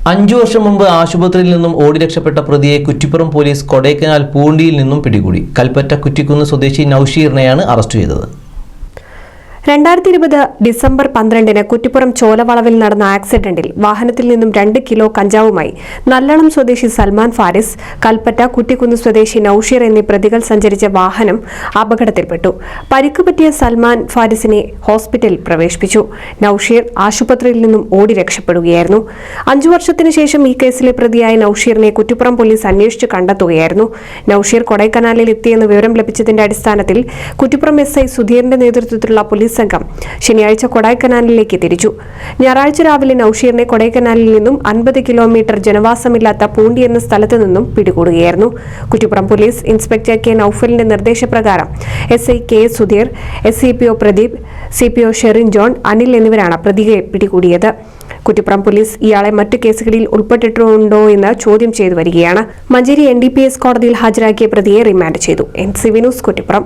5 വർഷം മുമ്പ് ആശുപത്രിയിൽ നിന്നും ഓടി രക്ഷപ്പെട്ട പ്രതിയെ കുറ്റിപ്പുറം പോലീസ് കൊടൈക്കനാൽ പൂണ്ടിയിൽ നിന്നും പിടികൂടി. കൽപ്പറ്റ കുറ്റിക്കുന്ന് സ്വദേശി നൌഷീറിനെയാണ് അറസ്റ്റ് ചെയ്തത്. 2020 ഡിസംബർ 12-ന് കുറ്റിപ്പുറം ചോലവളവിൽ നടന്ന ആക്സിഡന്റിൽ വാഹനത്തിൽ നിന്നും 2 കിലോ കഞ്ചാവുമായി നല്ലളം സ്വദേശി സൽമാൻ ഫാരിസ്, കൽപ്പറ്റ കുറ്റിക്കുന്ന് സ്വദേശി നൌഷീർ എന്നീ പ്രതികൾ സഞ്ചരിച്ച വാഹനം അപകടത്തിൽപ്പെട്ടു. പരിക്ക് പറ്റിയ സൽമാൻ ഫാരിസിനെ ഹോസ്പിറ്റലിൽ പ്രവേശിപ്പിച്ചു. നൌഷീർ ആശുപത്രിയിൽ നിന്നും ഓടി രക്ഷപ്പെടുകയായിരുന്നു. 5 വർഷത്തിനു ശേഷം ഈ കേസിലെ പ്രതിയായ നൌഷീറിനെ കുറ്റിപ്പുറം പോലീസ് അന്വേഷിച്ച് കണ്ടെത്തുകയായിരുന്നു. നൌഷീർ കൊടൈക്കനാലിൽ എത്തിയെന്ന് വിവരം ലഭിച്ചതിന്റെ അടിസ്ഥാനത്തിൽ കുറ്റിപ്പുറം SI സുധീറിന്റെ നേതൃത്വത്തിലുള്ള പോലീസ് സംഘം ശനിയാഴ്ച കൊടൈക്കനാലിലേക്ക് തിരിച്ചു. ഞായറാഴ്ച രാവിലെ നൌഷീറിനെ കൊടൈക്കനാലിൽ നിന്നും 50 കിലോമീറ്റർ ജനവാസമില്ലാത്ത പൂണ്ടി എന്ന സ്ഥലത്തു നിന്നും പിടികൂടുകയായിരുന്നു. കുറ്റിപ്പുറം പോലീസ് ഇൻസ്പെക്ടർ കെ നൌഫലിന്റെ നിർദ്ദേശപ്രകാരം SI KS Sudheer, SCPO Pradeep, CPO Sherin John, Anil എന്നിവരാണ് പ്രതിയെ പിടികൂടിയത്. കുറ്റിപ്പുറം പോലീസ് ഇയാളെ മറ്റു കേസുകളിൽ ഉൾപ്പെട്ടിട്ടുണ്ടോ എന്ന് ചോദ്യം ചെയ്തു വരികയാണ്. മഞ്ചേരി NDPS കോടതിയിൽ ഹാജരാക്കിയ പ്രതിയെ റിമാൻഡ് ചെയ്തു. NCV news Kuttippuram.